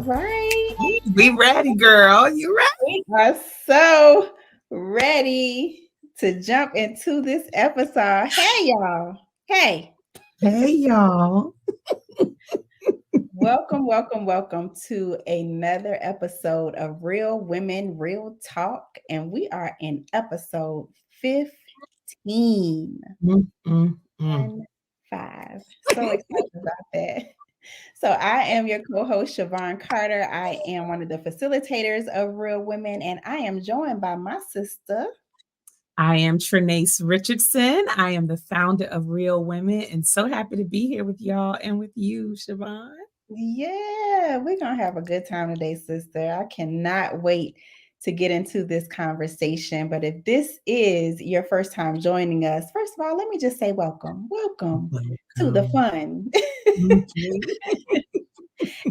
right. We ready, girl. You ready? We are so ready to jump into this episode. Hey, y'all. Hey, Hey, y'all. welcome to another episode of Real Women, Real Talk. And we are in episode 15. Mm, mm, mm. 1-5. So excited about that. So I am your co-host, Shavon Carter. I am one of the facilitators of Real Women, and I am joined by my sister. I am Trenace Richardson. I am the founder of Real Women and so happy to be here with y'all and with you, Shavon. Yeah, we're going to have a good time today, sister. I cannot wait to get into this conversation. But if this is your first time joining us, first of all, let me just say welcome. Welcome to the Welcome. fun. Mhm.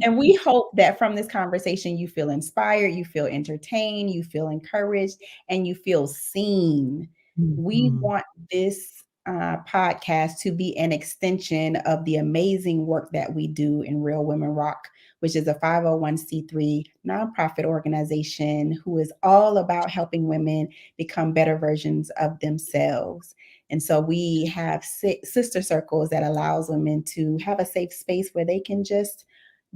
And we hope that from this conversation, you feel inspired, you feel entertained, you feel encouraged, and you feel seen. We Mhm. want this podcast to be an extension of the amazing work that we do in Real Women Rock, which is a 501c3 nonprofit organization who is all about helping women become better versions of themselves. And so we have sister circles that allows women to have a safe space where they can just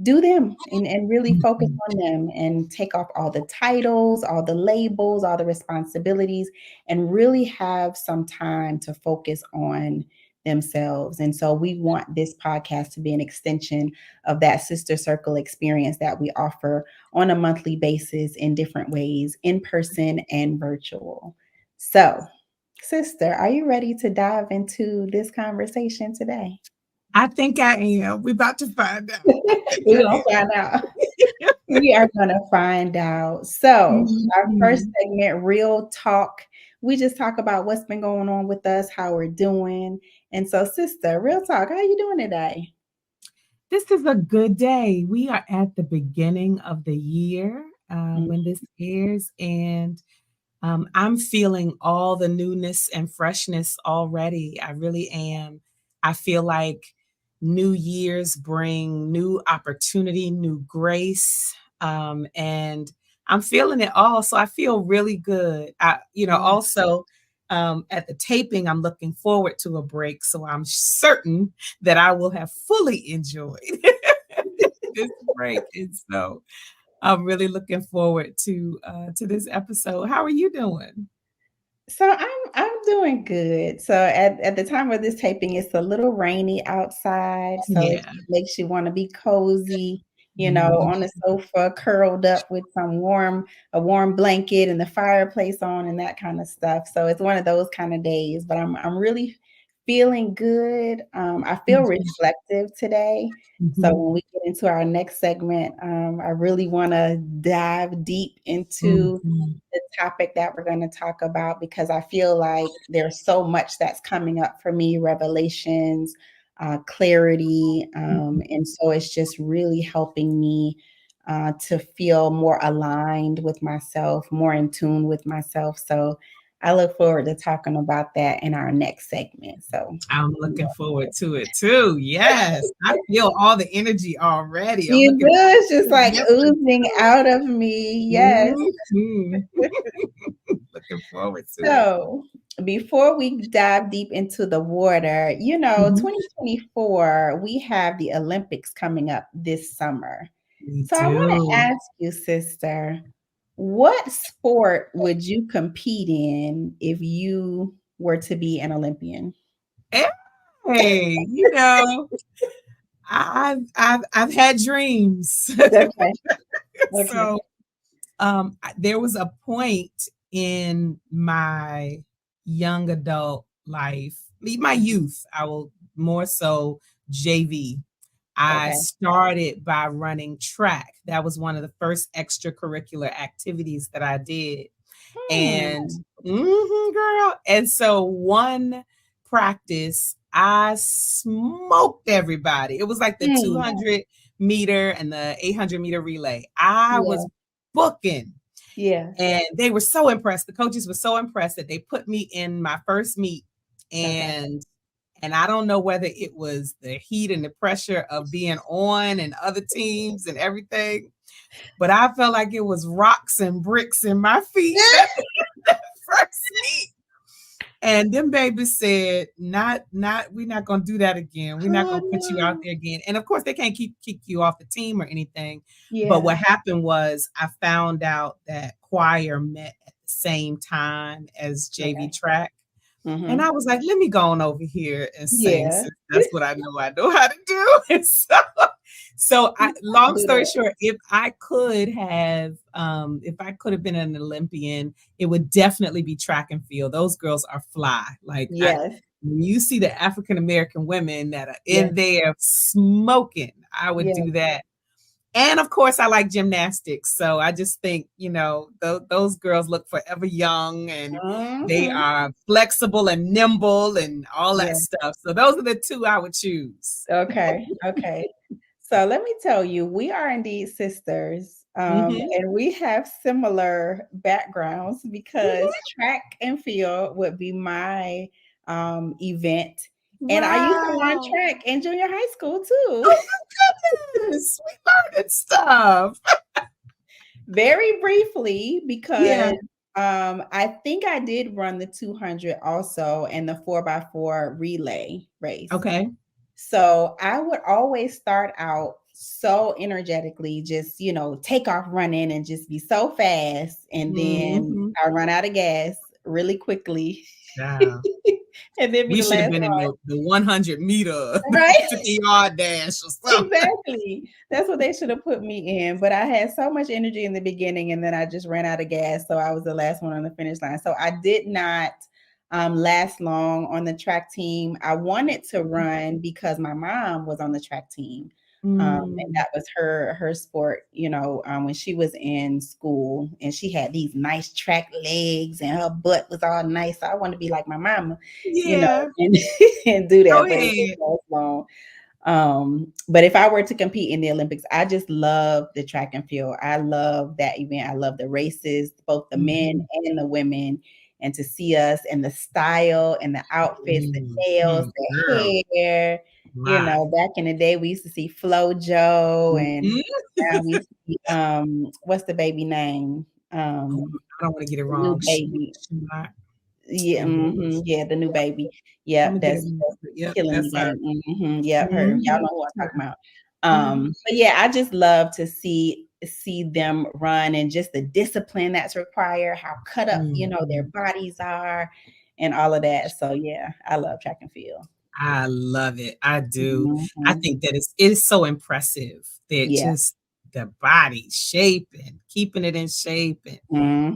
do them and really focus Mhm. on them and take off all the titles, all the labels, all the responsibilities, and really have some time to focus on themselves. And so we want this podcast to be an extension of that sister circle experience that we offer on a monthly basis in different ways, in person and virtual. So, sister, are you ready to dive into this conversation today? I think I am. We're about to find out. I think We're I going to find out. am. We are going to find out. So, our first Mhm. segment, Real Talk. We just talk about what's been going on with us, how we're doing. And so, sister, Real Talk, how you doing today? This is a good day. We are at the beginning of the year Mm. when this airs, and I'm feeling all the newness and freshness already. I really am. I feel like new years bring new opportunity, new grace, and I'm feeling it all. So I feel really good. Yeah. Also at the taping, I'm looking forward to a break. So I'm certain that I will have fully enjoyed this break. And so I'm really looking forward to this episode. How are you doing? So I'm doing good. So at the time of this taping, it's a little rainy outside, so it Yeah. makes you want to be cozy, Mhm. on the sofa, curled up with a warm blanket and the fireplace on and that kind of stuff. So it's one of those kind of days, but I'm really feeling good. I feel Mhm. reflective today. So Mhm. when we get into our next segment, I really want to dive deep into Mhm. the topic that we're going to talk about because I feel like there's so much that's coming up for me, revelations, clarity. And so it's just really helping me to feel more aligned with myself, more in tune with myself. So I look forward to talking about that in our next segment. So I'm looking forward to it too. Yes. I feel all the energy already. I'm you looking know, it's just forward like to this oozing out of me. Yes. one too. Mhm. Looking forward to it. So, before we dive deep into the water, Mhm. 2024, we have the Olympics coming up this summer. We So, I want to do. ask you, sister, what sport would you compete in if you were to be an Olympian? Hey, I've had dreams. Okay. Okay. So there was a point in my young adult life, my youth, I will more so JV. I Okay. started by running track. That was one of the first extracurricular activities that I did. And Hmm. girl. And so one practice, I smoked everybody. It was like the Hmm. 200-meter and the 800-meter relay. I Yeah. was booking. Yeah. And they were so impressed. The coaches were so impressed that they put me in my first meet. Okay. And I don't know whether it was the heat and the pressure of being on and other teams and everything, But I felt like it was rocks and bricks in my feet that first meet. And them babies said, not, we're not gonna do that again. We're not Oh gonna put you out no. there again. And of course, they can't kick you off the team or anything. But Yeah. what happened was I found out that choir met at the same time as JV Okay. track. And Mm-hmm. I was like, let me go on over here and sing Yeah. since that's what I know how to do. And so I long do story that. short, if I could have been an Olympian, it would definitely be track and field. Those girls are fly. Yes. When you see the African American women that are Yes. in there smoking, I would Yes. do that. And of course, I like gymnastics. So I just think, those girls look forever young and they Mm-hmm. are flexible and nimble and all that Yeah. stuff. So those are the two I would choose. Okay. Okay. So let me tell you, we are indeed sisters, Hmm. and we have similar backgrounds because track and field would be my event. And I used to run Wow. track in junior high school too. Oh my goodness. We learned stuff. Very briefly, Yeah. because I think I did run the 200 also and the 4x4 relay race. Okay. So I would always start out so energetically, just, take off running and just be so fast. And then Hmm. I run out of gas really quickly. Yeah. And then be We the should have last been in one. the 100-meter, Right? 50-yard dash or something. Exactly. That's what they should have put me in. But I had so much energy in the beginning and then I just ran out of gas. So I was the last one on the finish line. So I did not last long on the track team. I wanted to run because my mom was on the track team. And Mm. that was her sport, when she was in school, and she had these nice track legs and her butt was all nice. So I wanted to be like my mama, Yeah. and, and do Go that, but it didn't ahead. last long. But if I were to compete in the Olympics, I just love the track and field. I love that event. I love the races, both the men Mhm. and the women, and to see us and the style and the outfits, the nails, Girl, the hair. my. Back in the day, we used to see Flojo, and Mhm. now we see what's the baby name? Oh, I don't wanna get it The new wrong. baby. Shimai. Yeah, Shimai. yeah, the new Yep, baby. Imma Yep, get it that's wrong, but yep, killing the that's her. game. Yep, her. Y'all Mhm. know who I'm talking about. Mhm. But yeah, I just love to see them run and just the discipline that's required, how cut up, their Mhm. bodies are and all of that. So yeah, I love track and field. I love it. I do. I Mhm. think that it is so impressive that Yeah. just the body shape and keeping it in shape and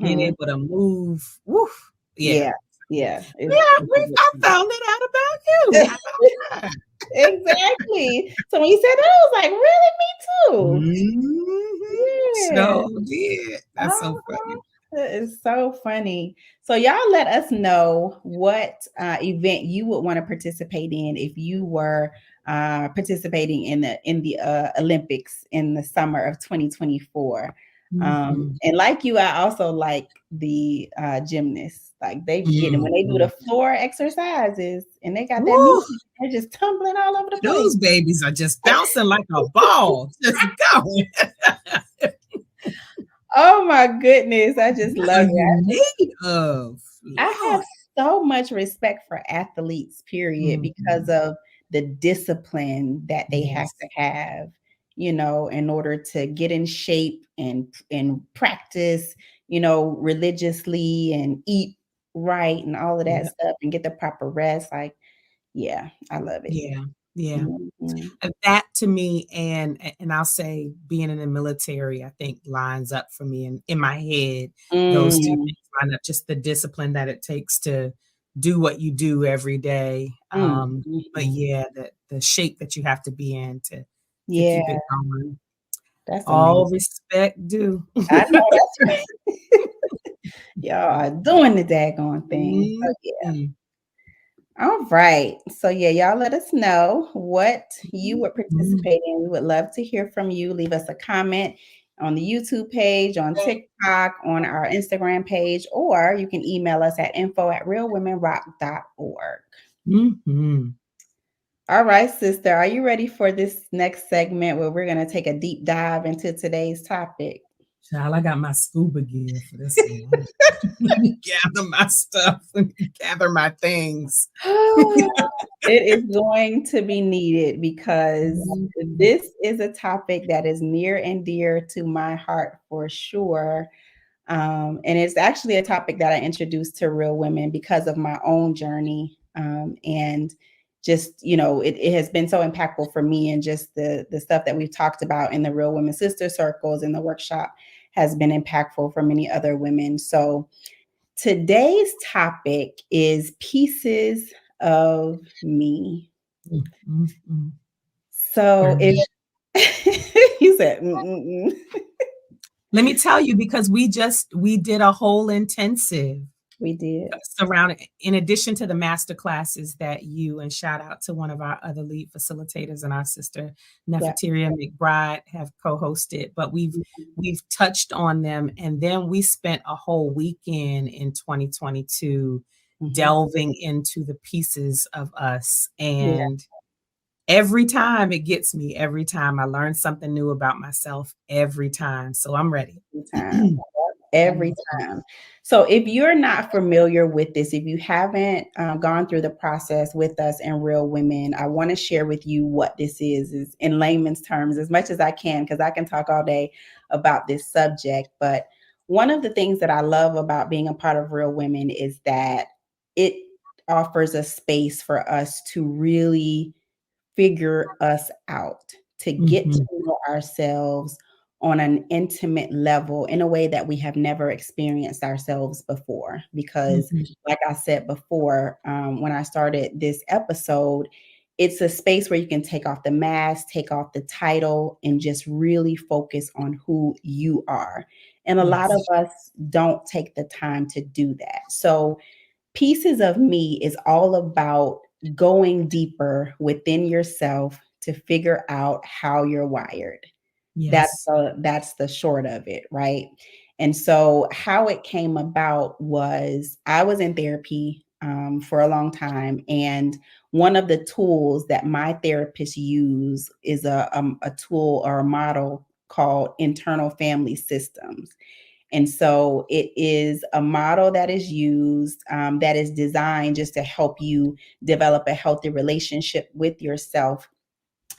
being Mhm. able to move. Woo. Yeah. Yeah. Yeah. Yeah, It's a good I thing. found it out about you. How about that? Exactly. So when you said that, I was like, really, me too. Mhm. Yeah. So did. That's so Uh-huh. funny. That is so funny. So y'all let us know what event you would want to participate in if you were participating in the Olympics in the summer of 2024. Mhm. And like you, I also like the gymnasts. Like they be getting when they do the Mhm. floor exercises and they got that Woo! music, they're just tumbling all over the place. Those babies are just bouncing like a ball, just going. Oh my goodness, I just What love are it. you made of? I have Lord. so much respect for athletes, period, because Mhm. of the discipline that they have Yes. to have, in order to get in shape and practice, religiously and eat right and all of that Yep. stuff and get the proper rest. Like, yeah, I love it. Yeah. Yeah. Mhm. That to me, and I'll say being in the military, I think lines up for me in my head. Those 2 Mm, things line up, just the discipline that it takes to do what you do every day. But mhm. yeah, the shape that you have to be in to Yeah, keep it going. that's All amazing. respect due. I know that's right. Y'all are doing the daggone thing. So yeah. Mhm. All right. So yeah, y'all let us know what you would Mhm. participate in. We would love to hear from you. Leave us a comment on the YouTube page, on TikTok, on our Instagram page, or you can email us at info@realwomenrock.org. Mhm. All right, sister, are you ready for this next segment where we're going to take a deep dive into today's topic? Child, I got my scuba gear for this one. Let me gather my stuff. Let me gather my things. It is going to be needed because Mhm. this is a topic that is near and dear to my heart for sure. And it's actually a topic that I introduced to real women because of my own journey. And just, it has been so impactful for me, and just the stuff that we've talked about in the Real Women Sister Circles in the workshop has been impactful for many other women. So today's topic is pieces of me. Mm, mm, mm. So Girl. if you said, Let me tell you, because we did a whole intensive we did. surrounding, in addition to the master classes that you, and shout out to one of our other lead facilitators and our sister Yeah. Nefertiria McBride have co-hosted, but we've touched on them, and then we spent a whole weekend in 2022 Mhm. delving into the pieces of us. Yeah. And every time it gets me, every time I learn something new about myself, every time. So I'm ready. Every time. Every time. So if you're not familiar with this, if you haven't gone through the process with us in Real Women, I want to share with you what this is in layman's terms, as much as I can, because I can talk all day about this subject. But one of the things that I love about being a part of Real Women is that it offers a space for us to really figure us out, to get to Mhm, know ourselves on an intimate level in a way that we have never experienced ourselves before. Because, mhm, like I said before, when I started this episode, it's a space where you can take off the mask, take off the title, and just really focus on who you are. And a lot of yes. us don't take the time to do that. So, Pieces of Me is all about going deeper within yourself to figure out how you're wired. That's Yes. the short of it, right? And so how it came about was I was in therapy for a long time, and one of the tools that my therapist use is a tool or a model called internal family systems. And so it is a model that is used, that is designed just to help you develop a healthy relationship with yourself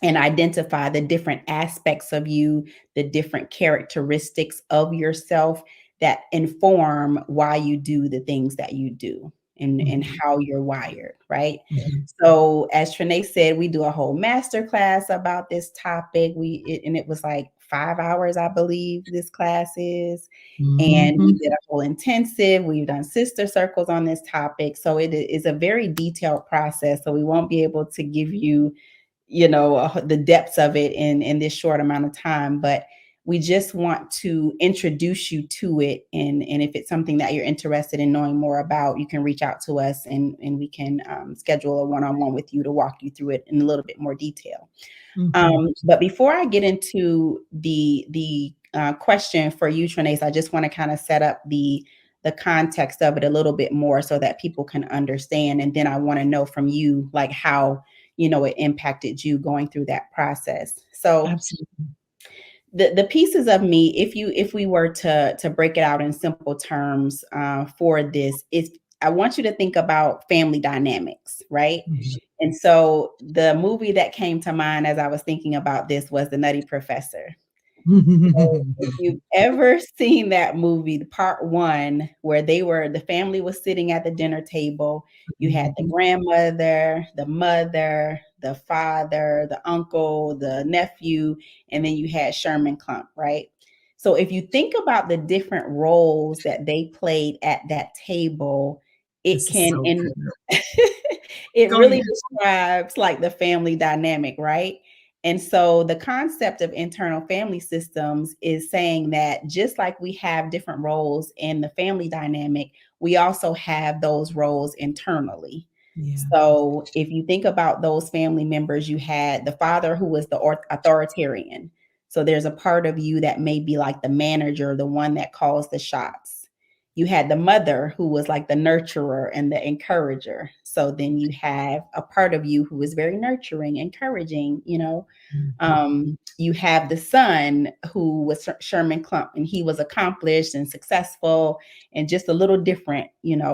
and identify the different aspects of you, the different characteristics of yourself that inform why you do the things that you do, and Mhm, how you're wired, right? mhm, So, as Trenace said, we do a whole master class about this topic. And it was like 5 hours, I believe, this class is. And we mhm, did a whole intensive. We've done sister circles on this topic. So it is a very detailed process. So we won't be able to give you, the depths of it in this short amount of time, but we just want to introduce you to it. And if it's something that you're interested in knowing more about, you can reach out to us, and we can schedule a one-on-one with you to walk you through it in a little bit more detail. mhm. But before I get into the question for you, Trenace, I just want to kind of set up the context of it a little bit more so that people can understand. And then I want to know from you, like, how it impacted you going through that process. So Absolutely. the pieces of me, if we were to break it out in simple terms for this, is I want you to think about family dynamics, right? Mhm. And so the movie that came to mind as I was thinking about this was The Nutty Professor. So if you've ever seen that movie, the part one, where the family was sitting at the dinner table, you had the Mhm. grandmother, the mother, the father, the uncle, the nephew, and then you had Sherman Clump, right? So if you think about the different roles that they played at that table, it This is can so in good. it Go really ahead. describes like the family dynamic, right? And so the concept of internal family systems is saying that just like we have different roles in the family dynamic, we also have those roles internally. Yeah. So if you think about those family members, you had the father who was the authoritarian. So there's a part of you that may be like the manager, the one that calls the shots. You had the mother who was like the nurturer and the encourager. So then you have a part of you who is very nurturing, encouraging, Mhm. you have the son who was Sherman Clump, and he was accomplished and successful and just a little different,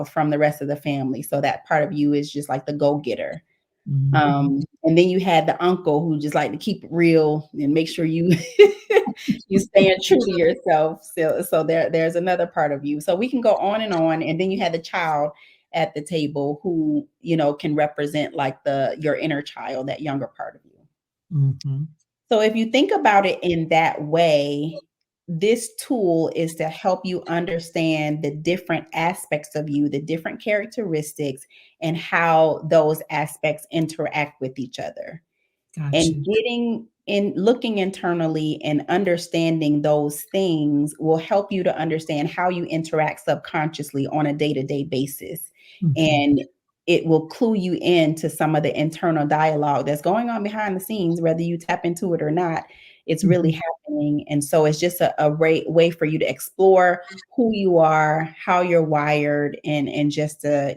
from the rest of the family. So that part of you is just like the go-getter. Mhm. And then you had the uncle who just like to keep it real and make sure you you staying true to yourself. So there's another part of you. So we can go on, and then you had the child at the table who can represent like your inner child, that younger part of you. Mhm. So if you think about it in that way, this tool is to help you understand the different aspects of you, the different characteristics, and how those aspects interact with each other. Got And you. looking internally and understanding those things will help you to understand how you interact subconsciously on a day-to-day basis. Mhm. And it will clue you into some of the internal dialogue that's going on behind the scenes, whether you tap into it or not. It's really Mhm. happening. And so it's just a way for you to explore who you are, how you're wired, and just to,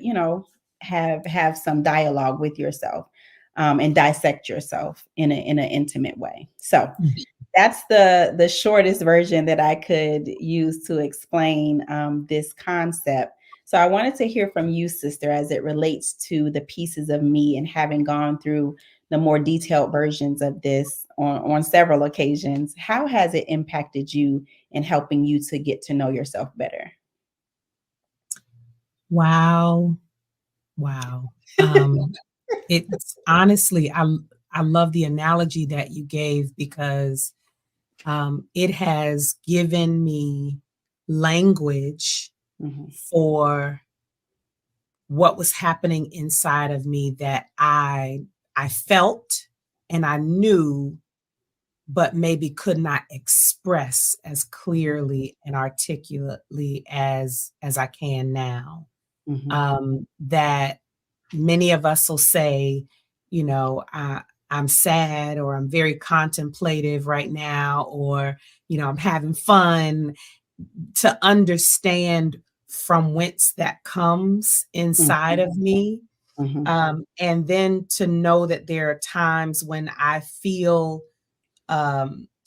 have some dialogue with yourself, and dissect yourself in an intimate way. So Mhm. that's the shortest version that I could use to explain this concept. So I wanted to hear from you, sister, as it relates to the pieces of me and having gone through the more detailed versions of this on several occasions. How has it impacted you in helping you to get to know yourself better? Wow. Wow. Um, it's honestly, I love the analogy that you gave because it has given me language Mhm, for what was happening inside of me that I felt and I knew, but maybe could not express as mhm, clearly and articulately as I can now. mhm, That many of us will say, you know, I'm sad or I'm very contemplative right now, or, I'm having fun, to understand from whence that comes inside mhm, of me. mhm, And then to know that there are times when I feel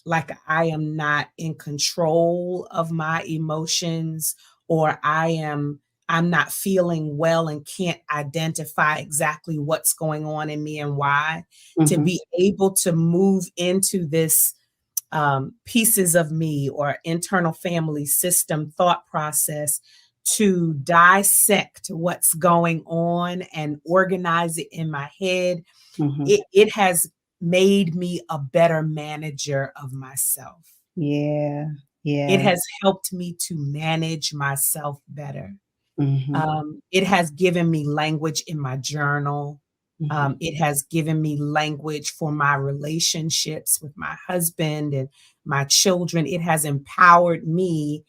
like I am not in control of my emotions, or I'm not feeling well and can't identify exactly what's going on in me and why, to mhm, be able to move into this pieces of me or internal family system thought process to dissect what's going on and organize it in my head. mhm. It has made me a better manager of myself. Yeah, It yeah. has helped me to manage myself better. Mhm, It has given me language in my journal. mhm, It has given me language for my relationships with my husband and my children. It has empowered me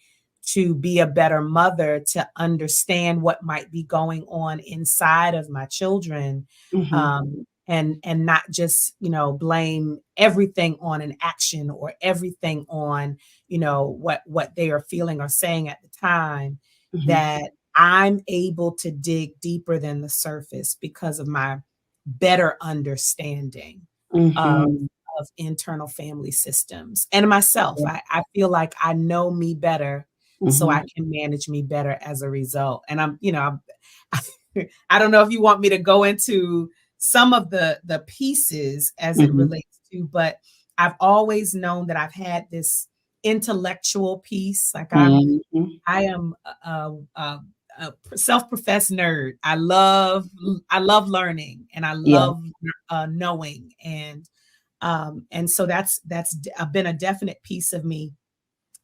to be a better mother, to understand what might be going on inside of my children, mhm, and not just blame everything on an action or everything on what they are feeling or saying at the time. mhm, That I'm able to dig deeper than the surface because of my better understanding of mhm. of internal family systems and myself. Yeah, I feel like I know me better, so I mhm, can manage me better as a result. And I don't know if you want me to go into some of the pieces as it mhm, relates to, but I've always known that I've had this intellectual piece. Like mhm. I am a self-professed nerd. I love learning, and I Yeah, love knowing, and so that's been a definite piece of me,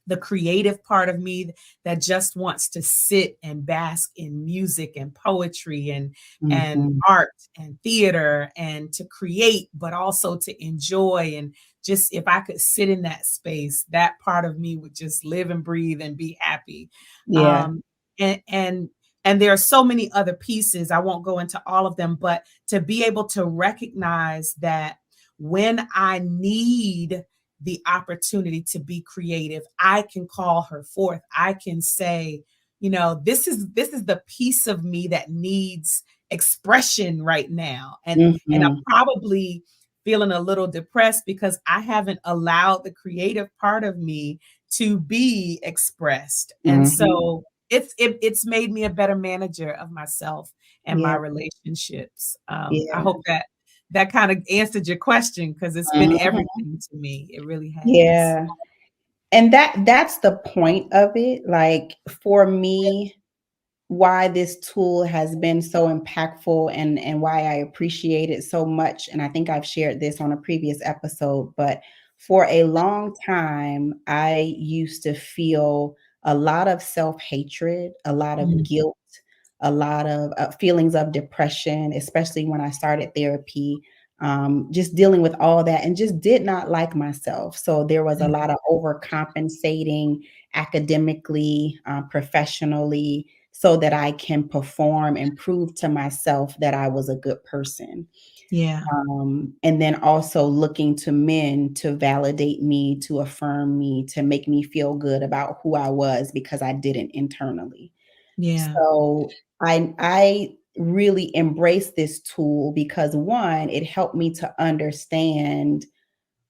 the creative part of me that just wants to sit and bask in music and poetry and mhm. art and theater, and to create, but also to enjoy. And just if I could sit in that space, that part of me would just live and breathe and be happy. Yeah, um and there are so many other pieces. I won't go into all of them, but to be able to recognize that when I need the opportunity to be creative, I can call her forth. I can say, this is the piece of me that needs expression right now. And I'm Mhm. probably feeling a little depressed because I haven't allowed the creative part of me to be expressed. And Mhm. so it's made me a better manager of myself and my Yeah. relationships. I Yeah. hope that kind of answered your question because it's been Mhm. everything to me. It really has. Yeah. And that's the point of it. Like for me, why this tool has been so impactful and why I appreciate it so much. And I think I've shared this on a previous episode, but for a long time, I used to feel a lot of self-hatred, a lot of Mm, guilt, a lot of feelings of depression, especially when I started therapy. Just dealing with all that and just did not like myself. So there was a mm, lot of overcompensating academically, professionally, so that I can perform and prove to myself that I was a good person. yeah, And then also looking to men to validate me, to affirm me, to make me feel good about who I was because I didn't internally. yeah. So I really embrace this tool because one, it helped me to understand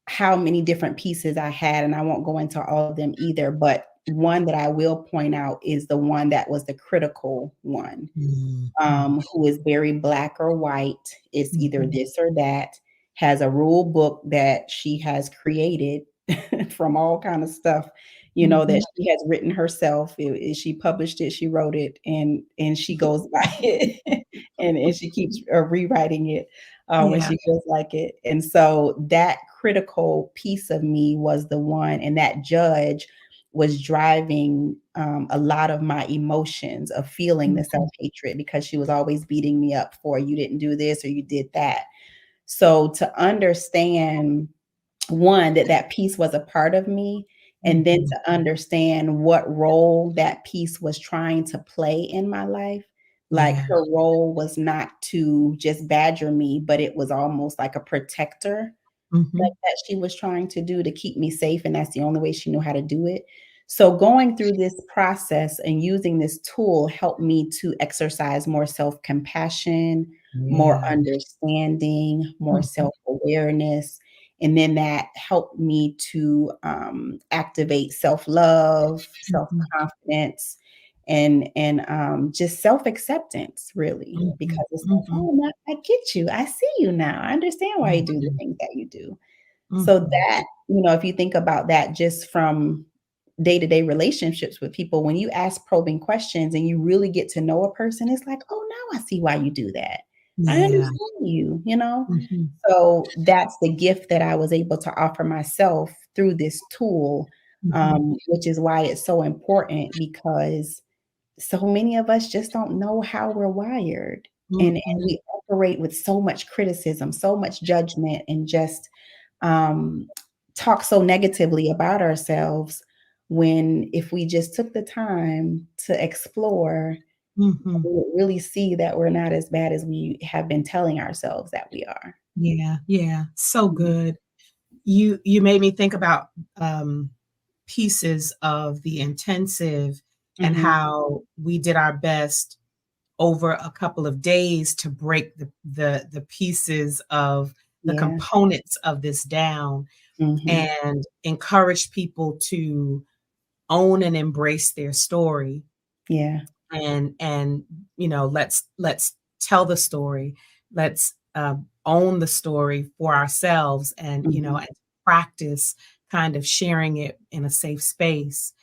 how many different pieces I had, and I won't go into all of them either, but one that I will point out is the one that was the critical one, Mm, mm, who is very black or white. It's either mhm, this or that, has a rule book that she has created from all kind of stuff, that mhm. she has written herself. She published it, she wrote it, and she goes by it, and she keeps rewriting it when Yeah, she feels like it. And so that critical piece of me was the one, and that judge was driving a lot of my emotions of feeling the mhm, self-hatred because she was always beating me up for you didn't do this or you did that. So to understand one, that piece was a part of me, and then mhm. to understand what role that piece was trying to play in my life. Like Yeah, her role was not to just badger me, but it was almost like a protector like mhm, that she was trying to do to keep me safe, and that's the only way she knew how to do it. So going through this process and using this tool helped me to exercise more self-compassion, more yeah, understanding, more mhm, self-awareness, and then that helped me to activate self-love, mhm, self-confidence, and just self-acceptance, really, mhm, because it's like, mhm, oh, now I get you, I see you now, I understand why you do the mhm, things that you do. So mhm. that, if you think about that just from day-to-day relationships with people, when you ask probing questions and you really get to know a person, it's like, "Oh, now I see why you do that. I Yeah, understand you?" mhm, So that's the gift that I was able to offer myself through this tool, mhm, which is why it's so important because so many of us just don't know how we're wired, and mhm, we operate with so much criticism, so much judgment, and just um, talk so negatively about ourselves when if we just took the time to explore, mhm. we would really see that we're not as bad as we have been telling ourselves that we are. Yeah, yeah, so Mhm. good. You made me think about, pieces of the intensive and Mhm. how we did our best over a couple of days to break the pieces of the Yeah. components of this down Mhm. and encourage people to own and embrace their story Yeah. and let's tell the story. Let's own the story for ourselves and Mhm. and practice kind of sharing it in a safe space.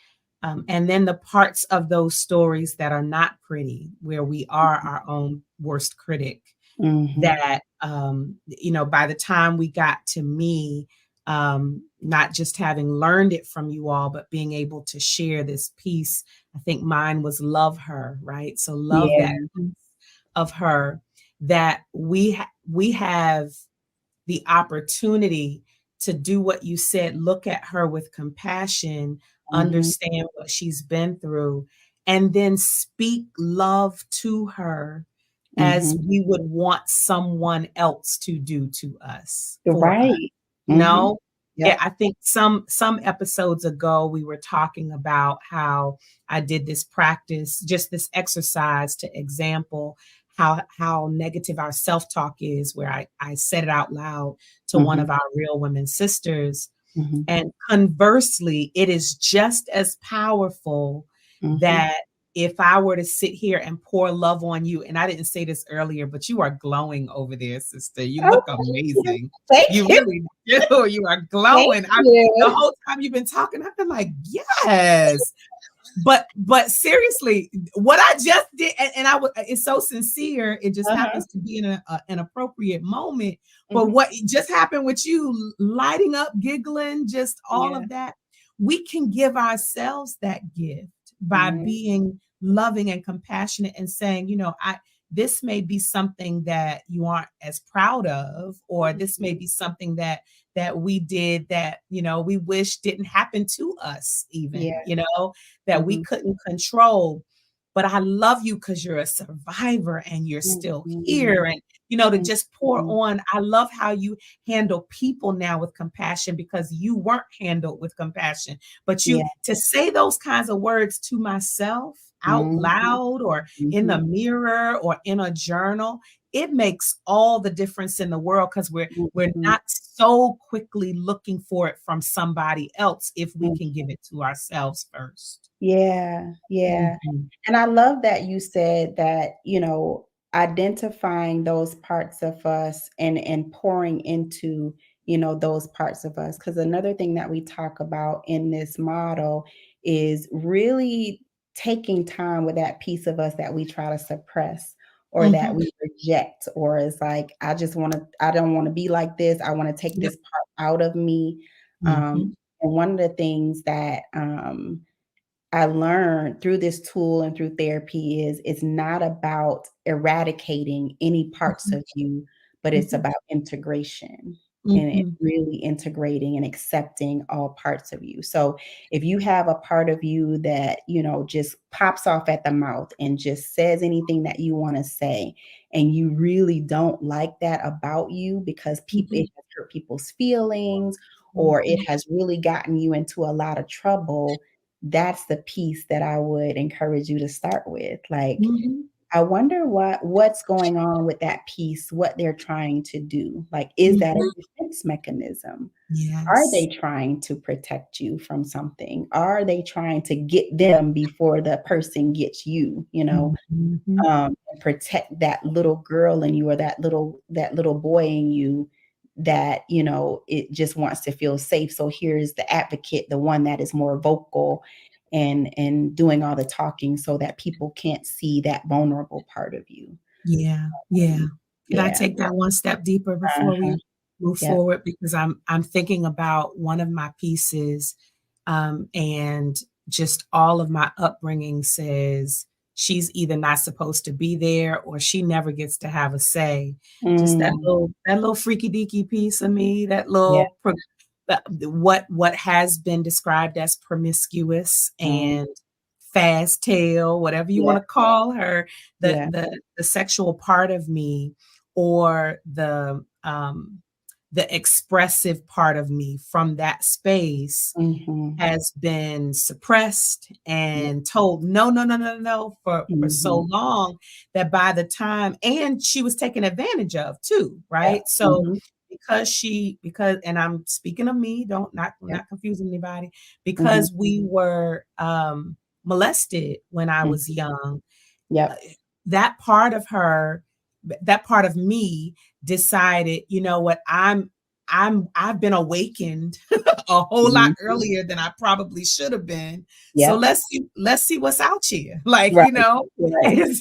And then the parts of those stories that are not pretty, where we are our own worst critic, Mhm. that by the time we got to me, not just having learned it from you all but being able to share this piece. I think mine was love her, right? So love that Yeah. piece of her, that we have the opportunity to do what you said, look at her with compassion, Mhm. understand what she's been through, and then speak love to her as Mhm. we would want someone else to do to us, for us, Right. you Mhm. know? Yeah, Yep. I think some episodes ago we were talking about how I did this practice, just this exercise to example how negative our self-talk is, where I said it out loud to one Mhm. of our real women sisters. Mhm. And conversely, it is just as powerful Mhm. that if I were to sit here and pour love on you, and I didn't say this earlier, but you are glowing over there, sister. You Oh, look thank you. amazing. Thank You you. really do. You are Thank glowing. The you. whole time you've been talking, I've been like, yes. But seriously, what I just did, and I was, it's so sincere. It just Uh-huh. happens to be in an appropriate moment. But Mhm. what just happened with you, lighting up, giggling, just all Yeah. of that, we can give ourselves that gift by Mhm. being loving and compassionate and saying, I this may be something that you aren't as proud of, or this may Mhm. be something that we did that we wish didn't happen to us, even Yeah. that we Mhm. couldn't control. But I love you because you're a survivor and you're still here. Mhm. And to just pour Mhm. on. I love how you handle people now with compassion, because you weren't handled with compassion. But Yeah. to say those kinds of words to myself out Mhm. loud, or in the Mhm. mirror, or in a journal, it makes all the difference in the world, because we're Mhm. not so quickly looking for it from somebody else if we Mhm. can give it to ourselves first. Yeah, yeah. Mhm. And I love that you said that, identifying those parts of us and pouring into, those parts of us. Because another thing that we talk about in this model is really taking time with that piece of us that we try to suppress or that Mhm. we reject, or is like, I don't want to be like this. I want to take Yep. this part out of me. Mhm. And one of the things that I learned through this tool and through therapy is it's not about eradicating any parts Mhm. of you, but it's Mhm. about integration and it Mhm. really integrating and accepting all parts of you. So if you have a part of you that, just pops off at the mouth and just says anything that you want to say, and you really don't like that about you because Mhm. it has hurt people's feelings or it Mhm. has really gotten you into a lot of trouble, that's the piece that I would encourage you to start with. Like, Mhm. I wonder what's going on with that piece, what they're trying to do. Like, is that a Mhm. defense mechanism? Are they Yes. trying to protect you from something? Are they trying to get them before the person gets you, Mhm. and protect that little girl in you or that little boy in you that, it just wants to feel safe. So here's the advocate, the one that is more vocal and doing all the talking so that people can't see that vulnerable part of you. Yeah, yeah. Can I Yeah. take that one step deeper before Uh-huh. we move Yep. forward? Because I'm thinking about one of my pieces, and just all of my upbringing says she's either not supposed to be there or she never gets to have a say. Just Mm. that little freaky deaky piece of me, that Yeah. little what has been described as promiscuous Mm. and fast tail, whatever you Yeah. want to call her, the Yeah. the the sexual part of me, or the expressive part of me from that space Mhm. has been suppressed Yeah. and told no, no, no, no, no for so Mhm. long, that by the time, and she was taken advantage of too, Yep. right? So Mhm. because and I'm speaking of me, don't not Yep. not confusing anybody, Mhm. because we were molested when I was Mhm. young. uh, Yep. that part of her, that part of me decided, you know what, I've been awakened a whole lot Mhm. earlier than I probably should have been. So Yep. let's see what's out here. Like, Right. Right. and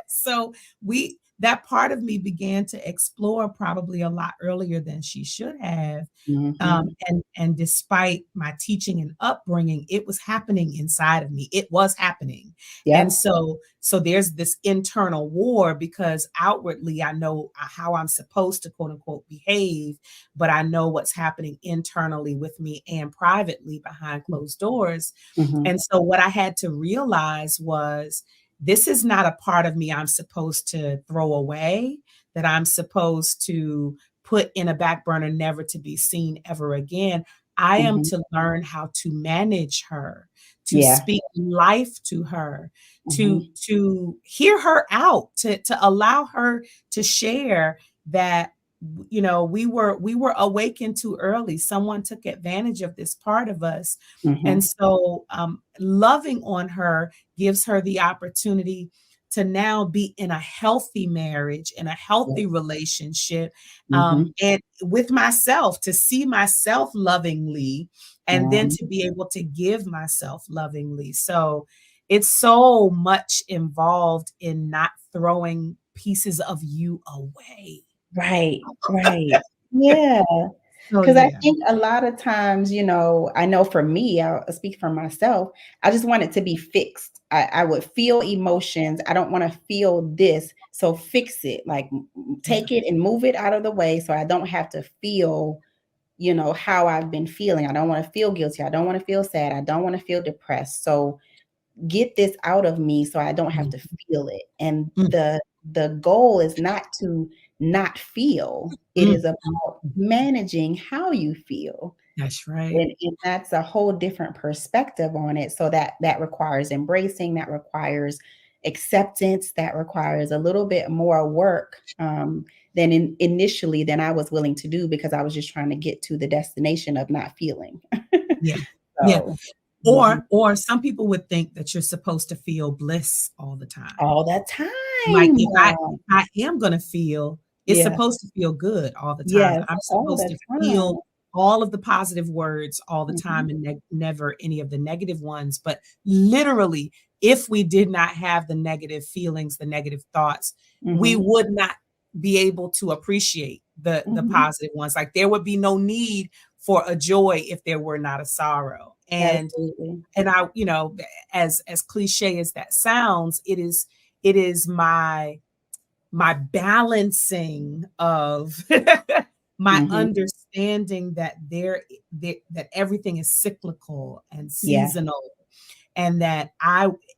so we that part of me began to explore probably a lot earlier than she should have. Mhm. And despite my teaching and upbringing, it was happening inside of me. It was happening. And Yep. so there's this internal war, because outwardly I know how I'm supposed to quote unquote behave, but I know what's happening internally with me and privately behind closed doors. Mhm. And so what I had to realize was, this is not a part of me I'm supposed to throw away, that I'm supposed to put in a back burner, never to be seen ever again. I am Mhm. to learn how to manage her, to Yeah. speak life to her, Mhm. to hear her out, to allow her to share that, we were awakened too early. Someone took advantage of this part of us. And Mhm. so loving on her gives her the opportunity to now be in a healthy marriage, in a healthy Yes. relationship, Mhm. and with myself, to see myself lovingly, and then Mhm. to be able to give myself lovingly. So it's so much involved in not throwing pieces of you away. Right, right. Yeah. So 'Cause I yeah. think a lot of times, I know for me, I'll speak for myself, I just want it to be fixed. I would feel emotions, I don't wanna feel this, so fix it, like, Yeah. take it and move it out of the way so I don't have to feel, how I've been feeling. I don't wanna feel guilty, I don't wanna feel sad, I don't wanna feel depressed, so get this out of me so I don't have to Mhm. feel it. And Mm, the goal is not to not feel. It mm, is about mm. managing how you feel. That's right. And that's a whole different perspective on it. So that requires embracing, that requires acceptance, that requires a little bit more work than initially than I was willing to do because I was just trying to get to the destination of not feeling. Yeah. Yeah. So, mhm. Or some people would think that you're supposed to feel bliss all the time. All the Like, time. if I am gonna feel, it's Yeah. supposed to feel good all the time. Yes, I'm all supposed the to time. feel all of the positive words all the Mhm, time and never any of the negative ones. But literally, if we did not have the negative feelings, the negative thoughts, we mhm, would not be able to appreciate the mhm. positive ones. Like, there would be no need for a joy if there were not a sorrow. Absolutely. And as cliche as that sounds, it is my balancing of my Mhm. understanding that that everything is cyclical and Yeah. seasonal, and that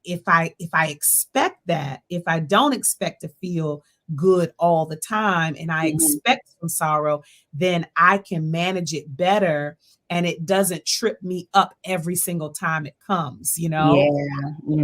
if I expect that, if I don't expect to feel good all the time and I Mhm. expect some sorrow, then I can manage it better and it doesn't trip me up every single time it comes. Yeah.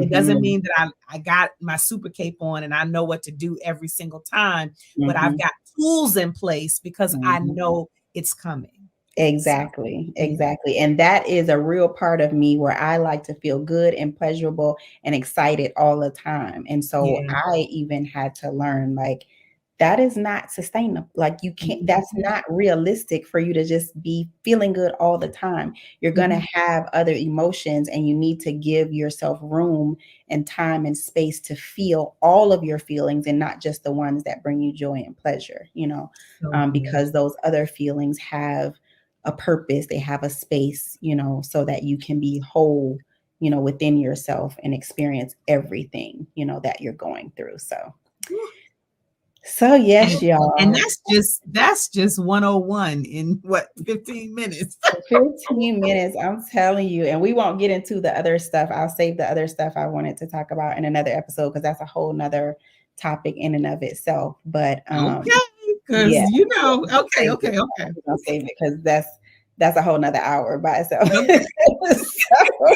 It doesn't Mhm. mean that I got my super cape on and I know what to do every single time, but I've Mhm. got tools in place because I Mhm. know it's coming. So, Exactly, yeah, exactly, and that is a real part of me where I like to feel good and pleasurable and excited all the time, and so yeah. I even had to learn, like, that is not sustainable, like, you can't that's Mhm, not realistic for you to just be feeling good all the time. You're gonna mhm. have other emotions, and you need to give yourself room and time and space to feel all of your feelings and not just the ones that bring you joy and pleasure, So good. because those other feelings have a purpose, they have a space, so that you can be whole, within yourself and experience everything, that you're going through. So And yes, and y'all. that's just 101 in what, 15 minutes. 15 minutes, I'm telling you, and we won't get into the other stuff. I'll save the other stuff I wanted to talk about in another episode because that's a whole nother topic in and of itself. But Okay, yeah, 'cause okay, save it. okay, okay, We're gonna save it because that's a whole nother hour by itself. okay. So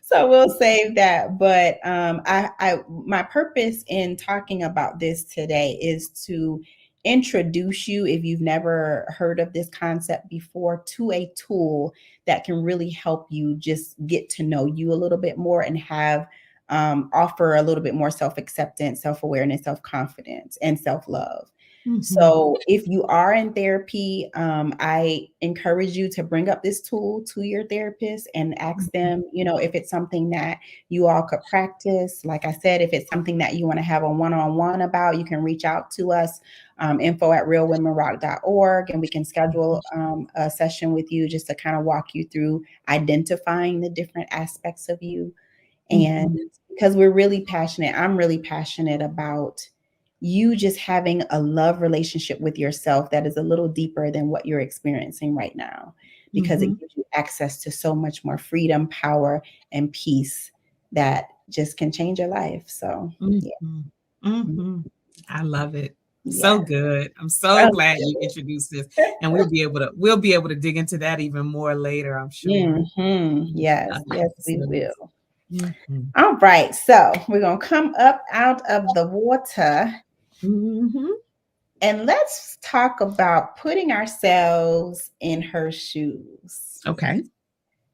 so we'll save that. But I my purpose in talking about this today is to introduce you, if you've never heard of this concept before, to a tool that can really help you just get to know you a little bit more and have offer a little bit more self-acceptance, self-awareness, self-confidence, and self-love. Mhm, So, if you are in therapy, I encourage you to bring up this tool to your therapist and ask mhm, them, if it's something that you all could practice. Like I said, if it's something that you want to have a one on one about, you can reach out to us, info@realwomenrock.org, and we can schedule a session with you just to kind of walk you through identifying the different aspects of you. And mhm. because we're really passionate, I'm really passionate about you just having a love relationship with yourself that is a little deeper than what you're experiencing right now, because it Mhm, gives you access to so much more freedom, power, and peace that just can change your life. So, yeah. mhm, mhm. I love it. So Yes. good. I'm so glad you introduced this, and we'll be able to dig into that even more later, I'm sure. Yes, yes, we Absolutely. will. Mhm. All right, so we're gonna come up out of the water Mhm. and let's talk about putting ourselves in her shoes. Okay.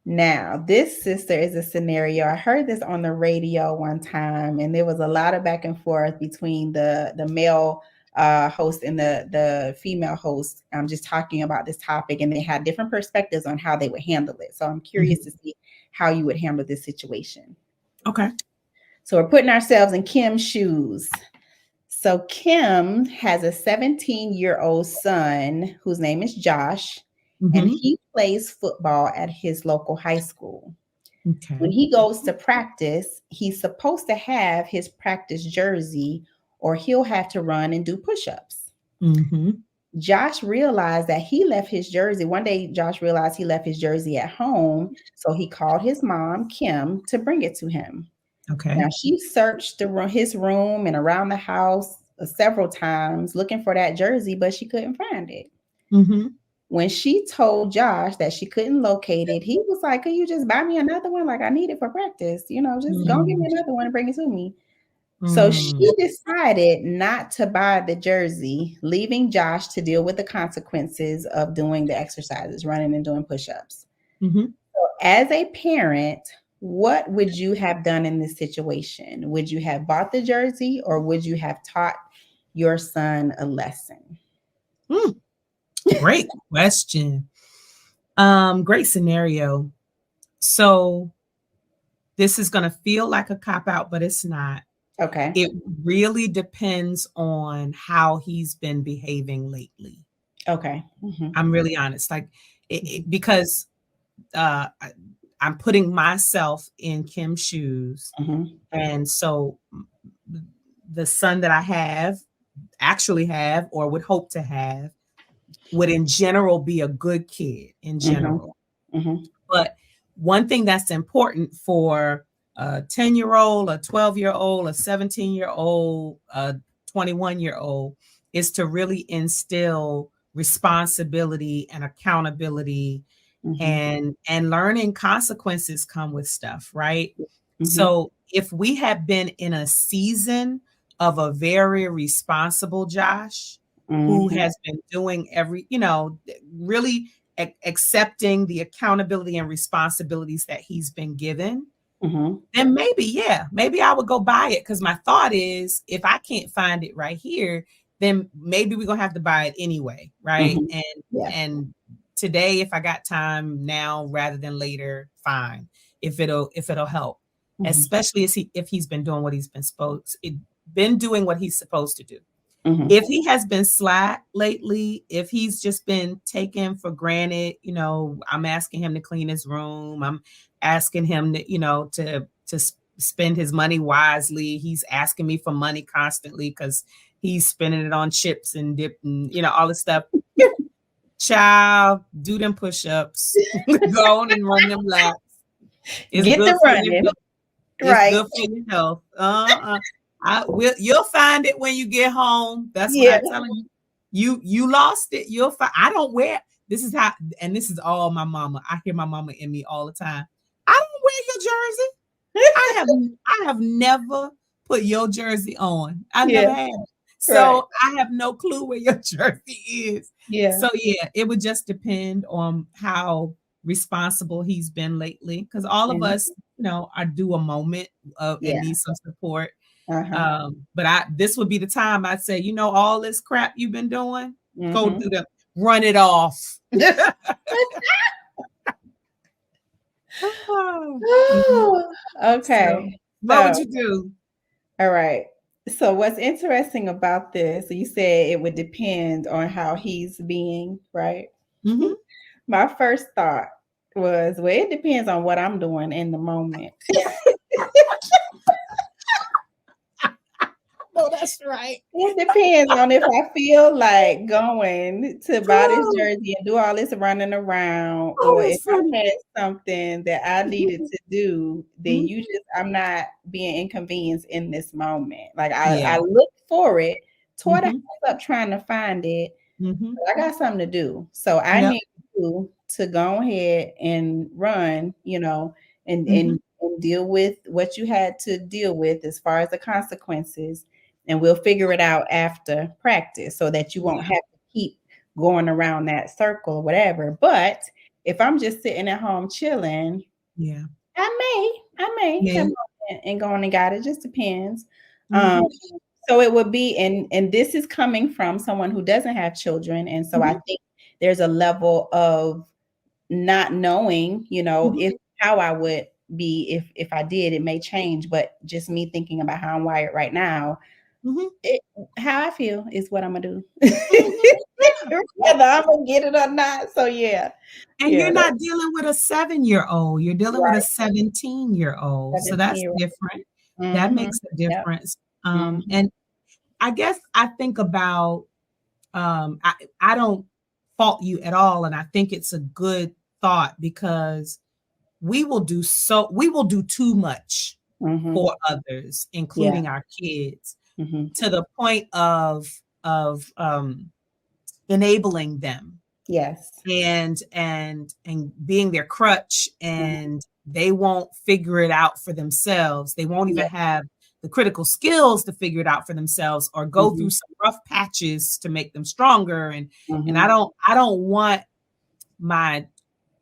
Now, this sister is a scenario. I heard this on the radio one time, and there was a lot of back and forth between the male host and the female host. I'm just talking about this topic, and they had different perspectives on how they would handle it. So I'm curious Mhm. to see how you would handle this situation. Okay. So we're putting ourselves in Kim's shoes. So Kim has a 17-year-old son whose name is Josh, and Mhm. he plays football at his local high school. When Okay. he goes to practice, he's supposed to have his practice jersey or he'll have to run and do push-ups. Mhm. Josh realized that he left his jersey. One day, Josh realized he left his jersey at home. So he called his mom, Kim, to bring it to him. Okay. Now, she searched his room and around the house several times looking for that jersey, but she couldn't find it. Mhm. When she told Josh that she couldn't locate it, he was like, "Could you just buy me another one? Like, I need it for practice. Just go get Mm. me another one and bring it to me." So Mm. she decided not to buy the jersey, leaving Josh to deal with the consequences of doing the exercises, running and doing push ups. Mhm. As a parent, what would you have done in this situation? Would you have bought the jersey or would you have taught your son a lesson? Mm. Great question. Great scenario. So this is going to feel like a cop out, but it's not. Okay. It really depends on how he's been behaving lately. Okay. Hmm. I'm really honest, like because I, I'm putting myself in Kim's shoes, Hmm. and so the son that I actually have, or would hope to have, would in general be a good kid in Hmm. general. Hmm. But one thing that's important for a 10-year-old, a 12-year-old, a 17-year-old, a 21-year-old is to really instill responsibility and accountability, Hmm. and learning consequences come with stuff, right? Hmm. So if we have been in a season of a very responsible Josh who Hmm. has been doing really accepting the accountability and responsibilities that he's been given, Hmm. then maybe I would go buy it, because my thought is if I can't find it right here, then maybe we're gonna have to buy it anyway, right? Hmm. And Yeah. and today, if I got time now rather than later, fine. If it'll help, Hmm. especially if he's been doing what he's been doing what he's supposed to do. Hmm. If he has been slack lately, if he's just been taken for granted, I'm asking him to clean his room. I'm asking him to spend his money wisely. He's asking me for money constantly because he's spending it on chips and dip and all this stuff. Child, do them push-ups. Go on and run them laps. It's Get good the for your running. health. It's Right. good for your health. You'll find it when you get home. That's what Yeah. I tell you. You lost it. You'll find. I don't wear. This is how, and this is all my mama. I hear my mama in me all the time. I don't wear your jersey. I have never put your jersey on. I Yeah. never have. Right. So I have no clue where your jersey is. Yeah. So yeah, it would just depend on how responsible he's been lately. Because all of Mhm. us, are due a moment and Yeah. need some support. Uh-huh. But this would be the time I'd say, all this crap you've been doing, go Mhm. through run it off. Mhm. So, Okay. what would So, you do? all right. So what's interesting about this, you said it would depend on how he's being, right? Mhm. My first thought was, well, it depends on what I'm doing in the moment. No, that's right. It depends on if I feel like going to buy this Oh, jersey and do all this running around, oh, or if that's I funny. had something that I needed to do, then Mhm. I'm not being inconvenienced in this moment. Like I Yeah. look for it tore the house up trying to find it. Mhm. I got something to do. So I Yep. need you to go ahead and run, and, Mhm. and, and deal with what you had to deal with as far as the consequences. And we'll figure it out after practice so that you won't Yeah. have to keep going around that circle or whatever. But if I'm just sitting at home chilling, Yeah. I may have Yeah. and gone and got it. Just depends. Um, Mhm. so it would be, and this is coming from someone who doesn't have children, and so I Mhm. think there's a level of not knowing, Mhm. if how I would be if I did, it may change, but just me thinking about how I'm wired right now, Mhm. it, how I feel is what I'm gonna do, Mhm. Yeah. Yeah. whether I'm gonna get it or not. So yeah, And yeah, you're that's not dealing with a 7-year-old, you're dealing with a right. 17-year-old, so 17 that's year old. different. That Mm-hmm. makes a Yep. difference. Mm-hmm. And I guess I think about, I don't fault you at all, and I think it's a good thought because we will do too much Mm-hmm. for others, Yeah. including our kids, Mm-hmm. to the point of enabling them Yes. and being their crutch, Mhm. and they won't figure it out for themselves. They won't even Yeah. have the critical skills to figure it out for themselves or go through Mhm. some rough patches to make them stronger. And I Mhm. don't want my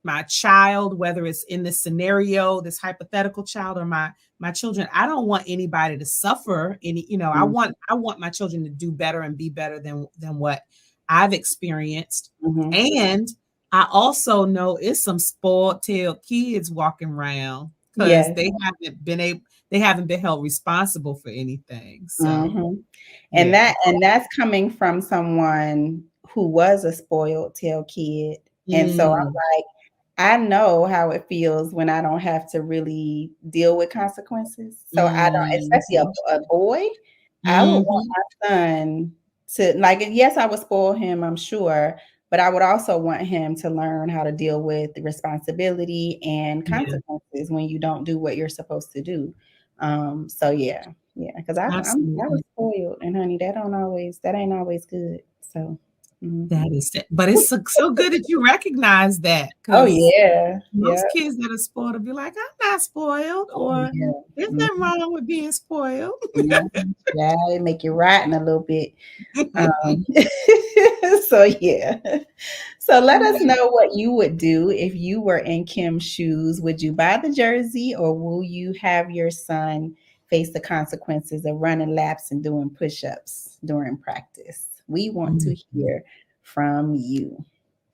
my child, whether it's in this scenario, this hypothetical child, or my children, I don't want anybody to suffer any, Mhm. I want my children to do better and be better than what I've experienced. Mhm. And I also know it's some spoiled tail kids walking around because Yes. they haven't been held responsible for anything. So Mhm. And yeah. that's coming from someone who was a spoiled tail kid. And so I'm Mm. like, I know how it feels when I don't have to really deal with consequences. So I don't, especially Mhm. a boy, I would want Mhm. my son to, like, yes, I would spoil him, I'm sure, but I would also want him to learn how to deal with the responsibility and Yeah, consequences when you don't do what you're supposed to do. So yeah, yeah, because I was absolutely. spoiled, and honey, that ain't always good. So, That mhm. is it. But it's so good that you recognize that, Oh because yeah, yeah, most kids that are spoiled will be like, "I'm not spoiled," oh or yeah. "There's nothing Mhm. wrong with being spoiled." Mhm. Yeah, it make you rotten a little bit. Um, so yeah. So let us know what you would do if you were in Kim's shoes. Would you buy the jersey, or will you have your son face the consequences of running laps and doing push-ups during practice? We want to Mhm. hear from you.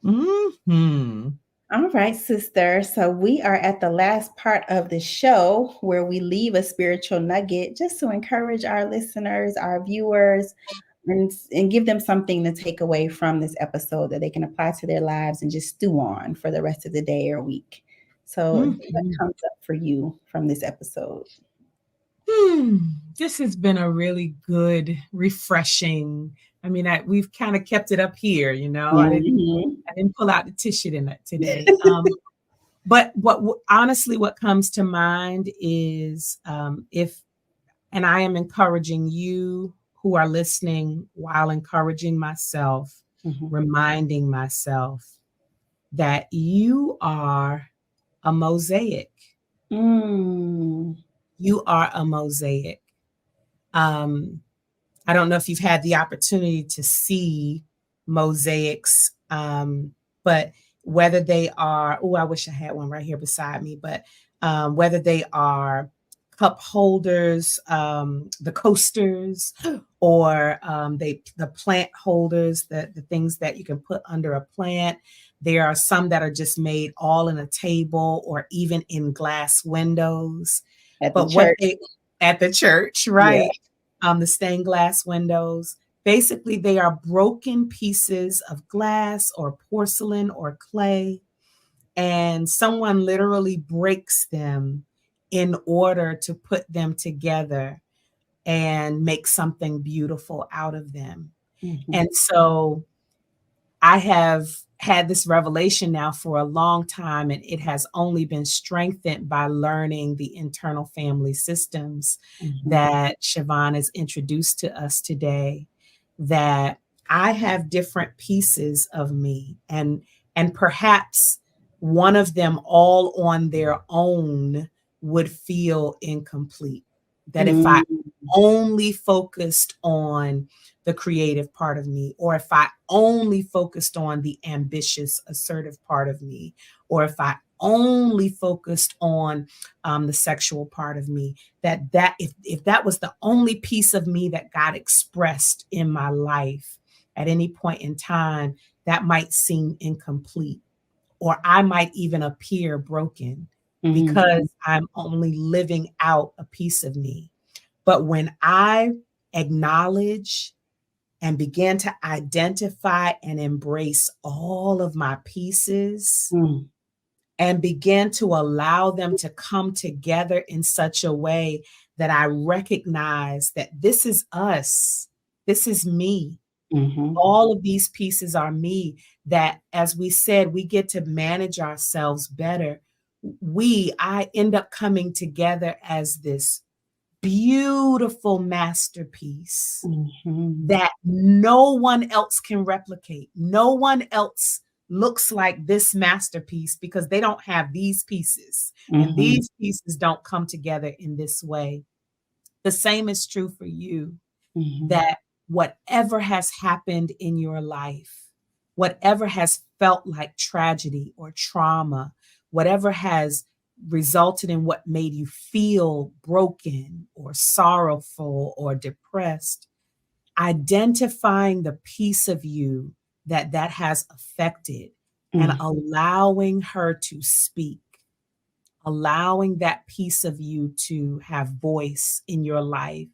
Mhm. All right, sister. So we are at the last part of the show where we leave a spiritual nugget just to encourage our listeners, our viewers, and give them something to take away from this episode that they can apply to their lives and just stew on for the rest of the day or week. So, what Mhm. comes up for you from this episode? Hmm. This has been a really good, refreshing. I mean, we've kind of kept it up here, Mhm. I didn't pull out the tissue in it today. But honestly, what comes to mind is, if, and I am encouraging you who are listening while encouraging myself, Mhm. reminding myself that you are a mosaic. Mm. You are a mosaic. Um, I don't know if you've had the opportunity to see mosaics, but whether they are, oh, I wish I had one right here beside me, but whether they are cup holders, the coasters, or the plant holders, the things that you can put under a plant. There are some that are just made all in a table or even in glass windows. At the But what church. they at the church, Yeah. right? The stained glass windows. Basically, they are broken pieces of glass or porcelain or clay, and someone literally breaks them in order to put them together and make something beautiful out of them. Mhm. And so I have had this revelation now for a long time, and it has only been strengthened by learning the internal family systems Mhm. that Shavon has introduced to us today. that I have different pieces of me, and perhaps one of them all on their own would feel incomplete. That if I Mm, only focused on the creative part of me, or if I only focused on the ambitious, assertive part of me, or if I only focused on the sexual part of me, that if that was the only piece of me that got expressed in my life at any point in time, that might seem incomplete, or I might even appear broken mhm, because I'm only living out a piece of me. But when I acknowledge and begin to identify and embrace all of my pieces mm, and begin to allow them to come together in such a way that I recognize that this is us, this is me. mhm, All of these pieces are me, that, as we said, we get to manage ourselves better. I end up coming together as this beautiful masterpiece mhm, that no one else can replicate. No one else looks like this masterpiece because they don't have these pieces, and mhm, these pieces don't come together in this way. The same is true for you, mhm, that whatever has happened in your life, whatever has felt like tragedy or trauma, whatever has resulted in what made you feel broken or sorrowful or depressed, identifying the piece of you that has affected and mm, allowing her to speak, allowing that piece of you to have voice in your life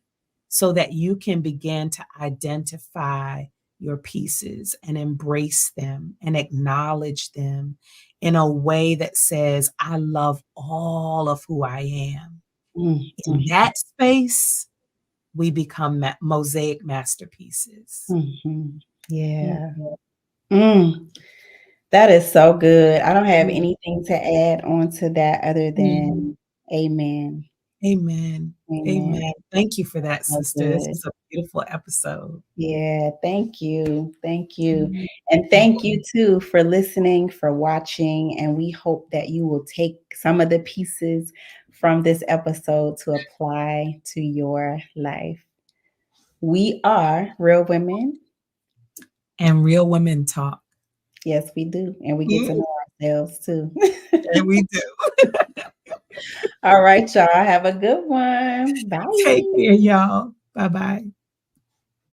so that you can begin to identify your pieces and embrace them and acknowledge them in a way that says, I love all of who I am. mm, In mm, that space, we become mosaic masterpieces. mhm. Yeah. Mhm. Mm, that is so good. I don't have Mhm. anything to add on to that other Mhm. than amen. Amen. Amen. Amen. Thank you for that, So sister. This good. was a beautiful episode. Yeah, thank you. Thank you. Mhm. And thank you Mhm. too for listening, for watching. And we hope that you will take some of the pieces from this episode to apply to your life. We are real women. And real women talk. Yes, we do. And we get to Mhm. know ourselves too. And we do. All right, y'all. Have a good one. Take Bye. care, y'all. Bye bye.